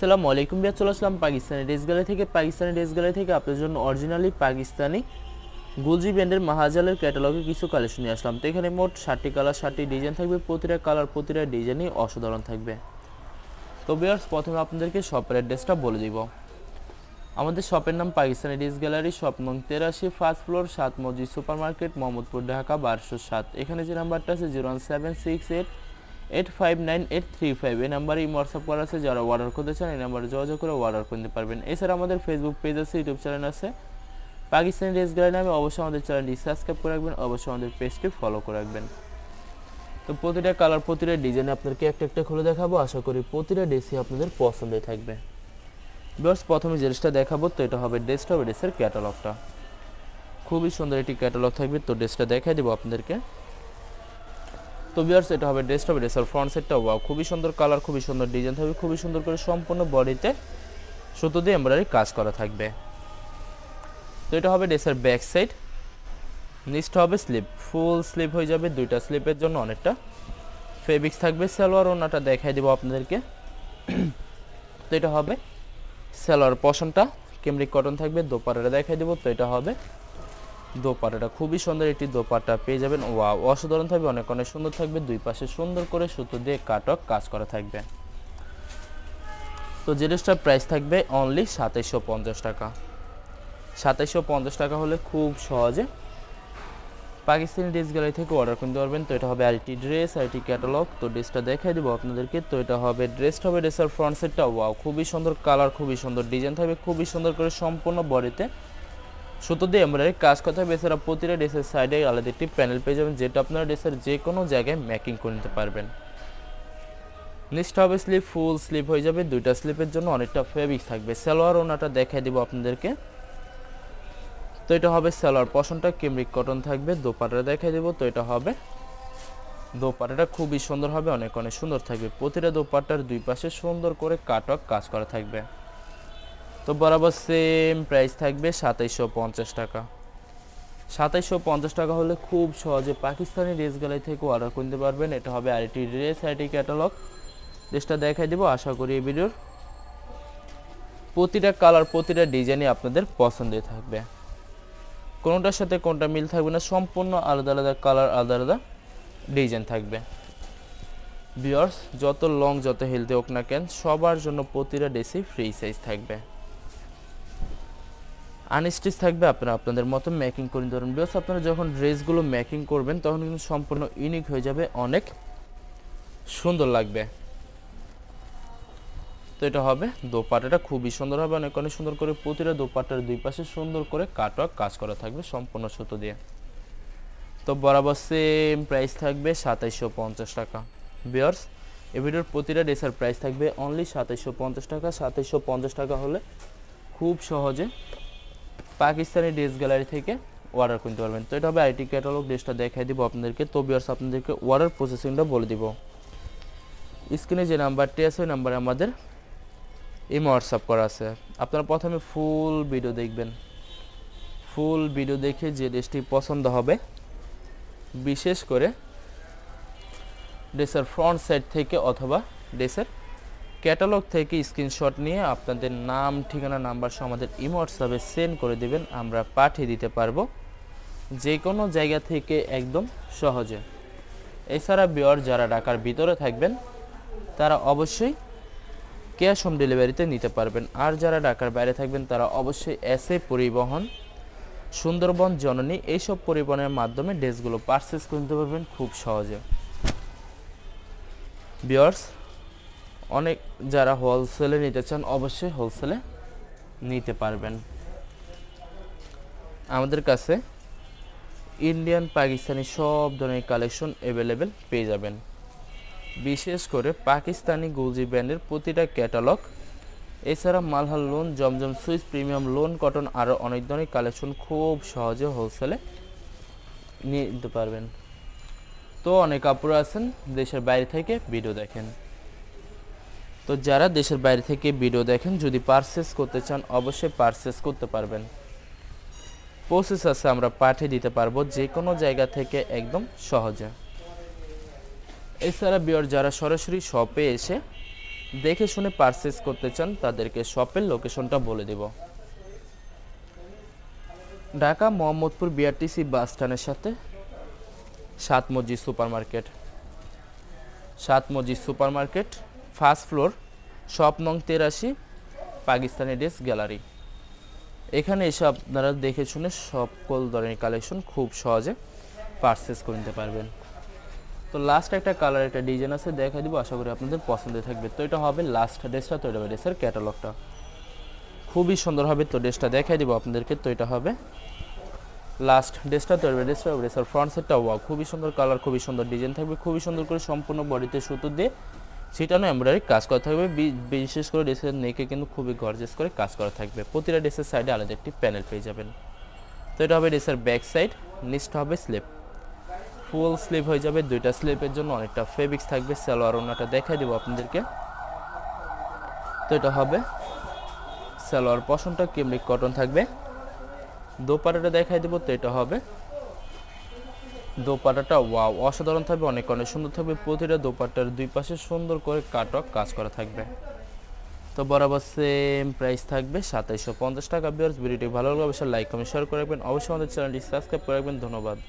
আসসালামু আলাইকুম বিয়ার, চলে আসলাম পাকিস্তানি ড্রেস গ্যালারি থেকে। পাকিস্তানি ড্রেস গ্যালারি থেকে আপনাদের জন্য অরিজিনালি পাকিস্তানি গুলজি ব্র্যান্ডের মাহাজালের ক্যাটালগে কিছু কালেকশন নিয়ে আসলাম। তো এখানে মোট 60টি কালার 60টি ডিজাইন থাকবে, প্রতিটা কালার প্রতিটা ডিজাইনই অসাধারণ থাকবে। তো বিয়ার্স, প্রথমে আপনাদেরকে শপের অ্যাড্রেসটা বলে দিব। আমাদের শপের নাম পাকিস্তানি ড্রেস গ্যালারি, শপ নং 83, ফার্স্ট ফ্লোর, 7 মসজিদ সুপার মার্কেট, মোহাম্মদপুর, ঢাকা 1207। এখানে যে নাম্বারটা আছে 01768859835, এই নাম্বারে হোয়াটসঅ্যাপ করা আছে। যারা অর্ডার করতে চান এই নাম্বারে যোগাযোগ করে অর্ডার করতে পারবেন। এছাড়া আমাদের ফেসবুক পেজ আছে, ইউটিউব চ্যানেল আছে পাকিস্তানি ড্রেস গ্যালারি নামে। অবশ্যই আমাদের চ্যানেলটি সাবস্ক্রাইব করে রাখবেন, অবশ্যই আমাদের পেজটি ফলো করে রাখবেন। তো প্রতিটা কালার প্রতিটা ডিজাইনে আপনাদেরকে একটা একটা খুলে দেখাবো, আশা করি প্রতিটা ড্রেসই আপনাদের পছন্দের থাকবে। ভিউয়ার্স, প্রথমে যে ড্রেসটা দেখাবো তো এটা হবে ড্রেসের ক্যাটালগটা। খুবই সুন্দর একটি ক্যাটালগ থাকবে, তো ড্রেসটা দেখাই দেবো আপনাদেরকে। তো ভিউয়ার্স, এটা হবে ড্রেসের ফ্রন্ট সাইডটা। ওয়াও, খুবই সুন্দর কালার, খুবই সুন্দর ডিজাইন থাকবে, খুবই সুন্দর করে সম্পূর্ণ বডিতে সুতো দিয়ে এমব্রয়ডারি কাজ করা থাকবে। তো এটা হবে ড্রেসের ব্যাক সাইড। নিচটা হবে স্লিপ, ফুল স্লিপ হয়ে যাবে, দুইটা স্লিপের জন্য অনেকটা ফেব্রিক্স থাকবে। সালোয়ার ওনাটা দেখাই দেবো আপনাদেরকে। তো এটা হবে সালোয়ার পশনটা কেমরিক কটন থাকবে। দোপাট্টাটা দেখাই দেবো। তো এটা হবে দোপাট্টাটা, খুবই সুন্দর একটি দোপাট্টা পেয়ে যাবেন। ওয়াও, অসাধারণ থাকবে, অনেক অনেক সুন্দর থাকবে। দুই পাশে সুন্দর করে সুতো দিয়ে কাটক কাজ করা থাকবে। তো যে ড্রেসটার প্রাইস থাকবে অনলি 2750 টাকা। 2750 টাকা হলে খুব সহজে পাকিস্তানি ড্রেস গ্যালারি থেকে অর্ডার করতে পারবেন। তো এটা হবে আরেকটি ড্রেস, আরেকটি ক্যাটালগ। তো ড্রেসটা দেখাই দেবো আপনাদেরকে। তো এটা হবে ড্রেসের ফ্রন্ট সাইডটা। ওয়াও, খুবই সুন্দর কালার, খুবই সুন্দর ডিজাইন থাকবে, খুবই সুন্দর করে সম্পূর্ণ বডিতে সুতো দিয়ে এমব্রয়ডারি কাজ করতে হবে। এছাড়া প্রতিটা ড্রেসের সাইডে আলাদা একটি প্যানেল পেয়ে যাবেন, যেটা আপনারা ড্রেসের যে কোনো জায়গায় মেকিং করে নিতে পারবেন। নিচটা হবে স্লিপ, ফুল স্লিপ হয়ে যাবে, দুইটা স্লিপের জন্য অনেকটা ফেব্রিক থাকবে। সালোয়ার ওনাটা দেখাই দিব আপনাদেরকে। তো এটা হবে সালোয়ার পশনটা কেমরিক কটন থাকবে। দোপাট্টা দেখাই দেবো। তো এটা হবে দোপাট্টাটা, খুবই সুন্দর হবে, অনেক অনেক সুন্দর থাকবে। প্রতিটা দোপাট্টার দুই পাশে সুন্দর করে কাটক কাজ করা থাকবে। তো বরাবর সেম প্রাইস থাকবে 2750 টাকা। 2750 টাকা হলে খুব সহজে পাকিস্তানি ড্রেস গ্যালারি থেকে অর্ডার করতে পারবেন। এটা হবে আরেকটি ড্রেস, আরেকটি ক্যাটালগ। ড্রেসটা দেখাই দেবো। আশা করি এই ভিডিওর প্রতিটা কালার প্রতিটা ডিজাইনই আপনাদের পছন্দের থাকবে, কোনোটার সাথে কোনটা মিল থাকবে না, সম্পূর্ণ আলাদা আলাদা কালার, আলাদা আলাদা ডিজাইন থাকবে। ভিউয়ার্স, যত লং যত হেলদি হোক না কেন, সবার জন্য প্রতিটা ড্রেসই ফ্রি সাইজ থাকবে, আনস্টিচ থাকবে। আপনারা আপনাদের মতো মেকিং করে নিতে পারবেন। ভিউয়ার্স, আপনারা যখন ড্রেসগুলো মেকিং করবেন তখন কিন্তু সম্পূর্ণ ইউনিক হয়ে যাবে, অনেক সুন্দর লাগবে। তো এটা হবে দোপাট্টাটা, খুবই সুন্দর হবে, অনেক অনেক সুন্দর করে প্রতিটা দোপাট্টার দুই পাশে সুন্দর করে কাটওয়ার্ক কাজ করা থাকবে সম্পূর্ণ সুতো দিয়ে। তো বরাবর সেম প্রাইস থাকবে 2750 টাকা। ভিউয়ার্স, এই ভিডিওর প্রতিটা ড্রেসের প্রাইস থাকবে অনলি 2750 টাকা। 2750 টাকা হলে খুব সহজে পাকিস্তানি ড্রেস গ্যালারি থেকে অর্ডার করতে পারবেন। তো এটা হবে আইটি ক্যাটালগ। ড্রেসটা দেখাই দিব আপনাদেরকে। তো ভিউয়ার্স, আপনাদেরকে অর্ডার প্রসেসিংটা বলে দিব। স্ক্রিনে যে নাম্বারটি আছে ওই নাম্বারে আমাদের হোয়াটসঅ্যাপ করা আছে। আপনারা প্রথমে ফুল ভিডিও দেখবেন, ফুল ভিডিও দেখে যে ড্রেসটি পছন্দ হবে, বিশেষ করে ড্রেসের ফ্রন্ট সাইড থেকে অথবা ড্রেসের ক্যাটালগ থেকে স্ক্রিনশট নিয়ে আপনাদের নাম, ঠিকানা, নাম্বার সহ আমাদের হোয়াটসঅ্যাপে সেন্ড করে দেবেন, আমরা পাঠিয়ে দিতে পারবো যে কোনো জায়গা থেকে একদম সহজে। এছাড়া ভিউয়ার যারা ঢাকার ভিতরে থাকবেন তারা অবশ্যই ক্যাশ হোম ডেলিভারিতে নিতে পারবেন। আর যারা ঢাকার বাইরে থাকবেন তারা অবশ্যই এসএ পরিবহন, সুন্দরবন, জননী এইসব পরিবহনের মাধ্যমে ড্রেসগুলো পারচেস করে নিতে পারবেন খুব সহজে। ভিউয়ার্স, অনেক যারা হোলসেলে নিতে চান অবশ্যই হোলসেলে নিতে পারবেন। আমাদের কাছে ইন্ডিয়ান পাকিস্তানি সব ধরনের কালেকশন অ্যাভেলেবেল পেয়ে যাবেন। বিশেষ করে পাকিস্তানি গুলজি ব্র্যান্ডের প্রতিটা ক্যাটালগ, এছাড়া মালহার লোন, জমজম সুইস, প্রিমিয়াম লোন, কটন, আরও অনেক ধরনের কালেকশন খুব সহজে হোলসেলে নিয়ে নিতে পারবেন। তো অনেক আপুরা আছেন দেশের বাইরে থেকে ভিডিও দেখেন। তো যারা দেশের বাইরে থেকে ভিডিও দেখেন যদি পারচেস করতে চান অবশ্যই পারচেস করতে পারবেন। প্রসেস আছে, আমরা পাঠিয়ে দিতে পারবো যে কোনো জায়গা থেকে একদম সহজে। এছাড়া ভিউয়ার যারা সরাসরি শপে এসে দেখে শুনে পারচেজ করতে চান তাদেরকে শপের লোকেশনটা বলে দেব। ঢাকা মোহাম্মদপুর বিআরটিসি বাস স্ট্যান্ডের সাথে সাত মসজিদ সুপারমার্কেট, ফার্স্ট ফ্লোর, শপ নং 83, পাকিস্তানি ড্রেস গ্যালারি। এখানে এসে আপনারা দেখে শুনে সকল ধরনের কালেকশন খুব সহজে পারচেজ করে নিতে পারবেন। তো লাস্ট একটা কালার একটা ডিজাইন আছে, দেখা দিব, আশা করি আপনাদের পছন্দের থাকবে। তো এটা হবে লাস্ট ড্রেসটা, তো এটা হবে ড্রেসের ক্যাটালগটা, খুবই সুন্দর হবে। তো ড্রেসটা দেখাই দিব আপনাদেরকে। তো এটা হবে লাস্ট ড্রেসটা, তো ড্রেসের ফ্রন্ট সেটটা ওয়াও, খুবই সুন্দর কালার, খুবই সুন্দর ডিজাইন থাকবে, খুবই সুন্দর করে সম্পূর্ণ বডিতে সুতো দিয়ে সেটানো এমব্রয়ডারি কাজ করা থাকবে। বিশেষ করে ড্রেসের নেকে কিন্তু খুবই গর্জিয়াস করে কাজ করা থাকবে। প্রতিটা ড্রেসের সাইডে আলাদা একটি প্যানেল পেয়ে যাবেন। তো এটা হবে ড্রেসের ব্যাক সাইড, নিচটা হবে স্লিপ, ফুল স্লিপ হয়ে যাবে। দুইটা স্লিপের জন্য অনেকটা ফেব্রিক্স থাকবে। সালোয়ার ওড়নাটা দেখাই দিব আপনাদেরকে। তো এটা হবে সালোয়ার পশনটা কেমব্রিক কটন থাকবে। দোপাট্টাটা দেখাই দিব। তো এটা হবে দোপাট্টাটা ওয়াও, অসাধারণ থাকবে, অনেক অনেক সুন্দর থাকবে। প্রতিটা দোপাট্টার দুই পাশে সুন্দর করে কাটওয়ার্ক কাজ করা থাকবে। তো বরাবর সেম প্রাইস থাকবে 2750 টাকা। ভিউয়ার্স, ভিডিওটি ভালো লাগলে অবশ্যই লাইক কমেন্ট শেয়ার করে রাখবেন, অবশ্যই আমাদের চ্যানেলটি সাবস্ক্রাইব করে রাখবেন। ধন্যবাদ।